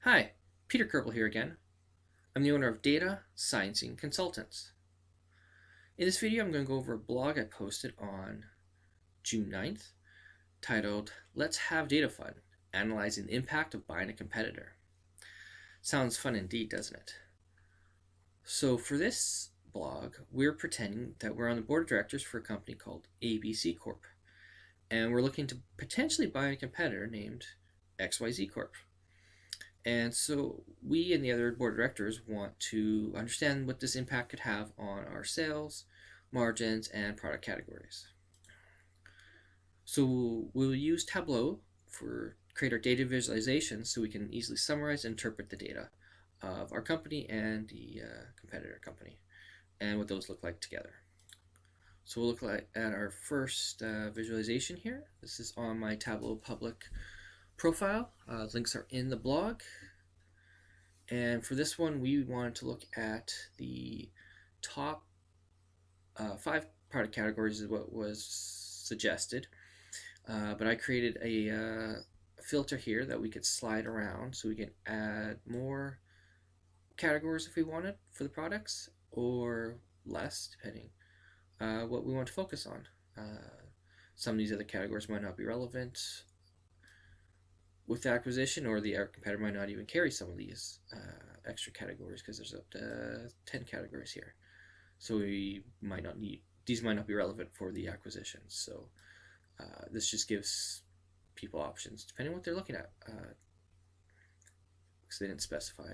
Hi, Peter Kerbel here again. I'm the owner of Data Sciencing Consultants. In this video, I'm going to go over a blog I posted on June 9th titled Let's Have Data Fun, Analyzing the Impact of Buying a Competitor. Sounds fun indeed, doesn't it? So for this blog, we're pretending that we're on the board of directors for a company called ABC Corp. And we're looking to potentially buy a competitor named XYZ Corp. And so we and the other board of directors want to understand what this impact could have on our sales, margins, and product categories. So we'll use Tableau for create our data visualizations so we can easily summarize and interpret the data of our company and the competitor company and what those look like together. So we'll look at our first visualization here. This is on my Tableau public profile. Links are in the blog. And for this one, we wanted to look at the top 5 product categories is what was suggested. But I created a filter here that we could slide around so we can add more categories if we wanted for the products or less, depending what we want to focus on. Some of these other categories might not be relevant with the acquisition, or the competitor might not even carry some of these extra categories because there's up to 10 categories here. So we might not need, these might not be relevant for the acquisition. So this just gives people options depending on what they're looking at, because they didn't specify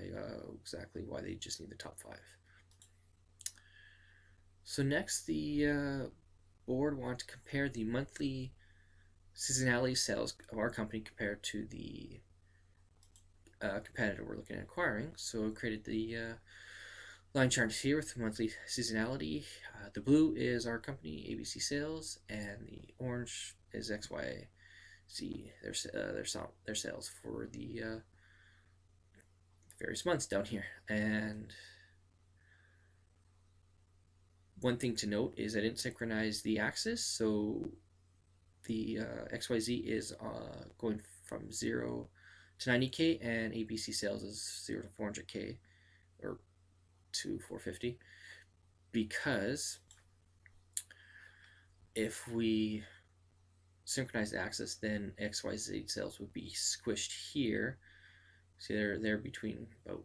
exactly why they just need the top 5. So next, the board wanted to compare the monthly seasonality sales of our company compared to the competitor we're looking at acquiring. So I created the line chart here with the monthly seasonality. The blue is our company, ABC Sales, and the orange is XYZ, their sales for the various months down here. And one thing to note is I didn't synchronize the axis, so the XYZ is going from 0 to 90K, and ABC Sales is 0 to 400K, or to 450, because if we synchronize the axis, then XYZ sales would be squished here. See, they're between about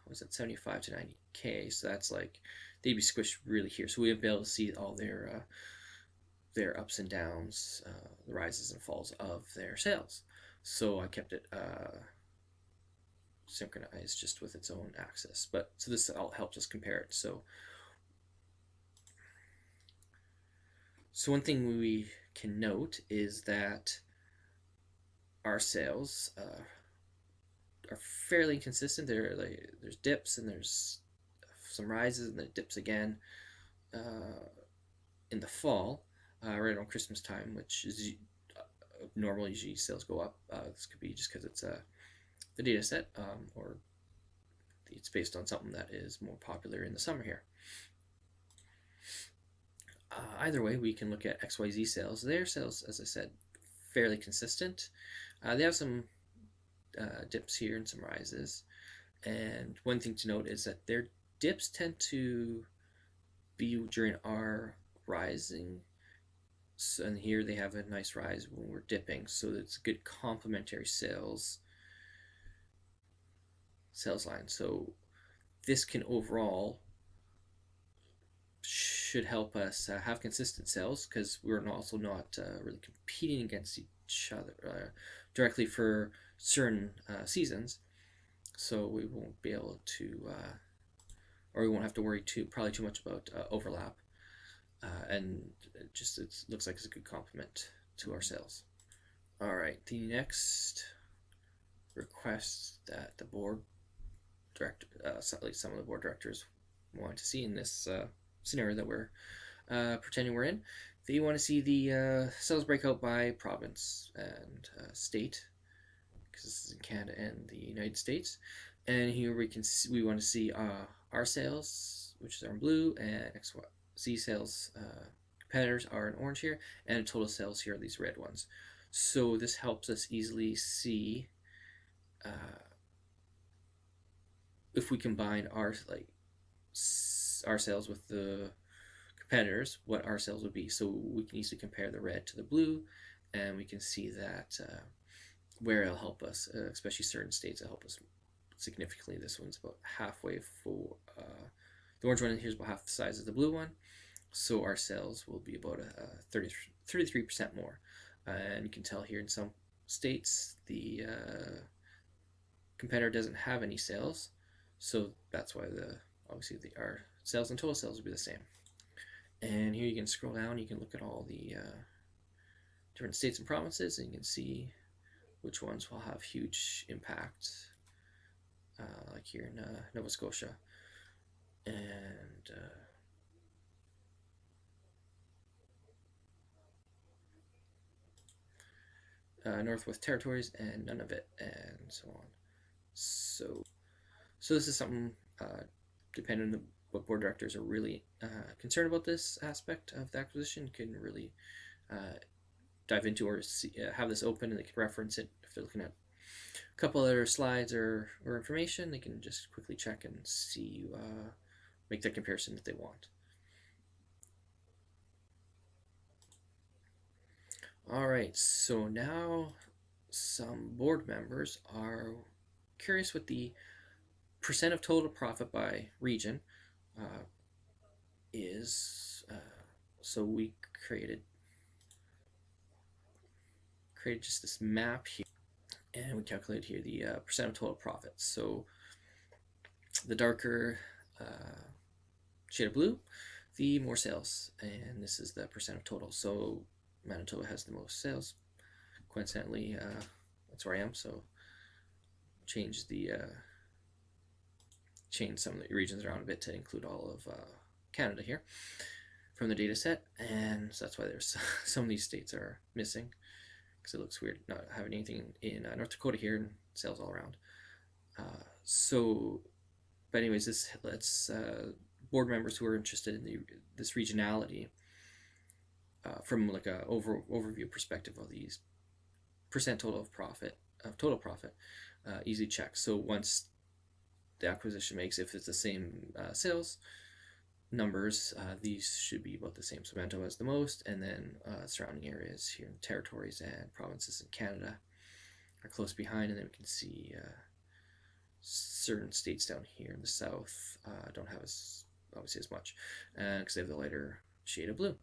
was it 75 to 90K, so that's like they'd be squished really here. So we would be able to see all their ups and downs, the rises and falls of their sales. So I kept it synchronized just with its own axis. But so this all helps us compare it. So one thing we can note is that our sales are fairly consistent. There's dips and there's some rises and then dips again in the fall, right around Christmas time, which is normal. Usually sales go up. This could be just because it's the data set, or it's based on something that is more popular in the summer here. Either way, we can look at XYZ sales. Their sales, as I said, fairly consistent. They have some dips here and some rises. And one thing to note is that their dips tend to be during our rising. So, and here they have a nice rise when we're dipping. So it's a good complementary sales line. So this can overall should help us have consistent sales, because we're also not really competing against each other directly for certain seasons. So we won't be able to, or we won't have to worry probably too much about overlap. And it looks like it's a good complement to our sales. All right, the next request that the board director, at least some of the board directors, want to see in this scenario that we're pretending we're in. They want to see the sales breakout by province and state, because this is in Canada and the United States. And here we want to see our sales, which is in blue, and XYZ sales competitors are in orange here, and total sales here are these red ones. So this helps us easily see if we combine our our sales with the competitors, what our sales would be. So we can easily compare the red to the blue, and we can see that where it'll help us, especially certain states, it'll help us significantly. This one's about halfway full. The orange one here is about half the size of the blue one, so our sales will be about 33% more. And you can tell here in some states the competitor doesn't have any sales, so that's why obviously our sales and total sales will be the same. And here you can scroll down, you can look at all the different states and provinces, and you can see which ones will have huge impact, like here in Nova Scotia. And Northwest Territories and Nunavut, and so on. So this is something, depending on what board directors are really concerned about this aspect of the acquisition, can really dive into, or have this open, and they can reference it if they're looking at a couple other slides or information. They can just quickly check and see, make that comparison if they want. All right, so now some board members are curious what the percent of total profit by region is. So we created just this map here, and we calculated here the percent of total profits. So the darker shade of blue, the more sales, and this is the percent of total. So Manitoba has the most sales. Coincidentally, that's where I am, so change some of the regions around a bit to include all of Canada here from the data set, and so that's why there's some of these states are missing, because it looks weird not having anything in North Dakota here and sales all around. But anyways, this lets board members who are interested in this regionality, from like a overview perspective of these percent total profit, easy check. So once the acquisition makes, if it's the same sales numbers, these should be about the same. So Manitoba has the most, and then surrounding areas here in territories and provinces in Canada are close behind, and then we can see certain states down here in the south don't have obviously as much, because they have the lighter shade of blue.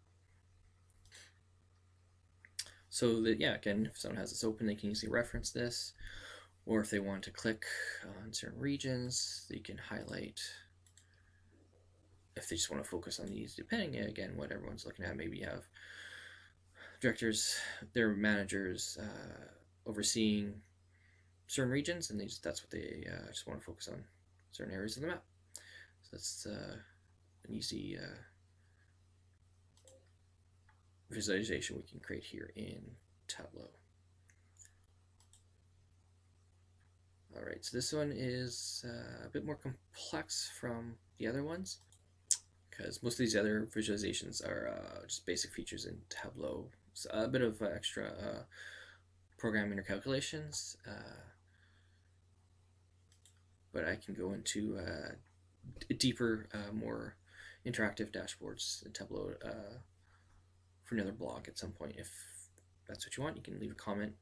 So that, yeah, again, if someone has this open, they can easily reference this, or if they want to click on certain regions, they can highlight. If they just want to focus on these, depending again what everyone's looking at, maybe you have directors, their managers overseeing certain regions, and that's what they just want to focus on, certain areas of the map. So that's an easy visualization we can create here in Tableau. All right, so this one is a bit more complex from the other ones, because most of these other visualizations are just basic features in Tableau. So a bit of extra programming or calculations, but I can go into deeper, more interactive dashboards in Tableau for another blog at some point. If that's what you want, you can leave a comment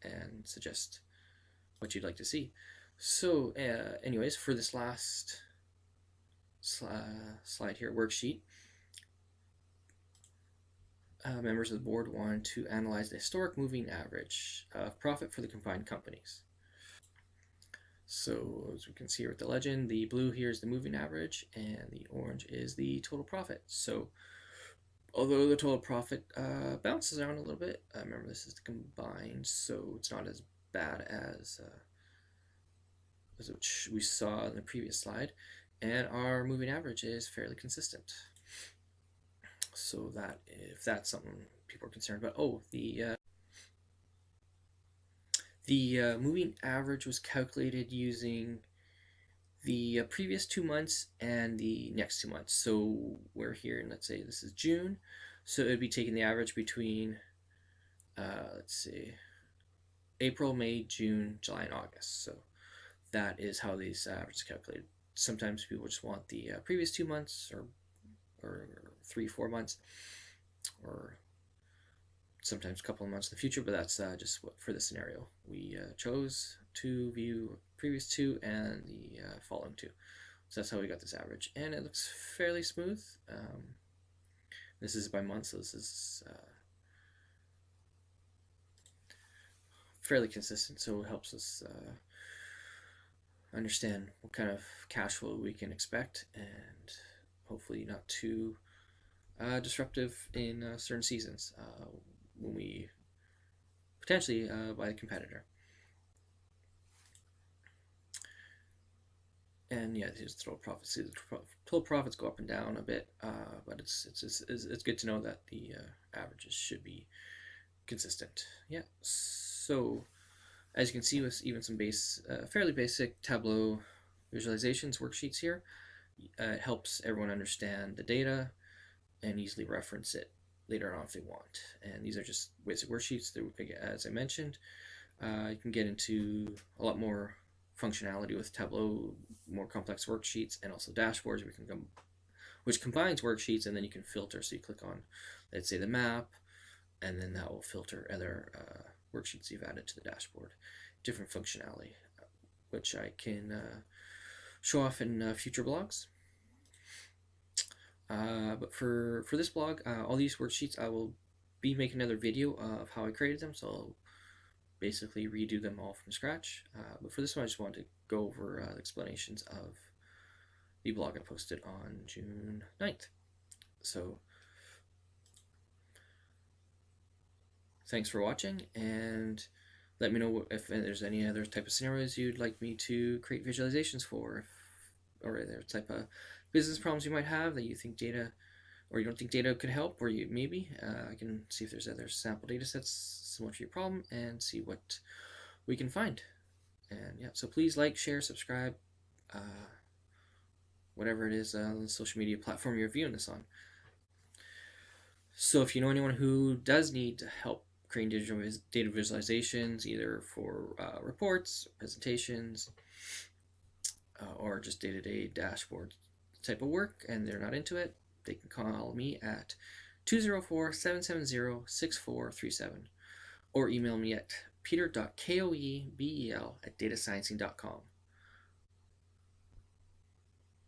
and suggest what you'd like to see. So anyways, for this last slide here, worksheet, members of the board want to analyze the historic moving average of profit for the combined companies. So as we can see here with the legend, the blue here is the moving average, and the orange is the total profit. So although the total profit bounces around a little bit, remember this is the combined, so it's not as bad as which we saw in the previous slide, and our moving average is fairly consistent. So that, if that's something people are concerned about, the moving average was calculated using the previous 2 months and the next 2 months. So we're here, and let's say this is June, so it would be taking the average between let's see, April, May, June, July, and August. So that is how these averages calculated. Sometimes people just want the previous 2 months or 3-4 months, or sometimes a couple of months in the future, but that's just what, for this scenario. We chose to view previous 2 and the following 2. So that's how we got this average. And it looks fairly smooth. This is by month, so this is fairly consistent, so it helps us understand what kind of cash flow we can expect, and hopefully not too disruptive in certain seasons when we potentially buy a competitor. And yeah, here's total profits. See, the total profits go up and down a bit, but it's good to know that the averages should be consistent. Yeah. So as you can see, with even some fairly basic Tableau visualizations worksheets here, it helps everyone understand the data and easily reference it later on if they want. And these are just basic worksheets. As I mentioned, you can get into a lot more functionality with Tableau, more complex worksheets, and also dashboards, which combines worksheets, and then you can filter. So you click on, let's say, the map, and then that will filter other worksheets you've added to the dashboard. Different functionality, which I can show off in future blogs. But for this blog, all these worksheets, I will be making another video of how I created them, so I'll basically redo them all from scratch. But for this one, I just wanted to go over the explanations of the blog I posted on June 9th. So thanks for watching, and let me know if there's any other type of scenarios you'd like me to create visualizations for, or other type of business problems you might have that you think data, or you don't think data could help, or maybe I can see if there's other sample data sets similar to your problem and see what we can find. And yeah, so please like, share, subscribe, whatever it is on the social media platform you're viewing this on. So if you know anyone who does need help creating digital data visualizations, either for reports, presentations, or just day-to-day dashboard type of work, and they're not into it, they can call me at 204-770-6437 or email me at peter.koebel@datasciencing.com,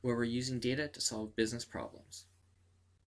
where we're using data to solve business problems.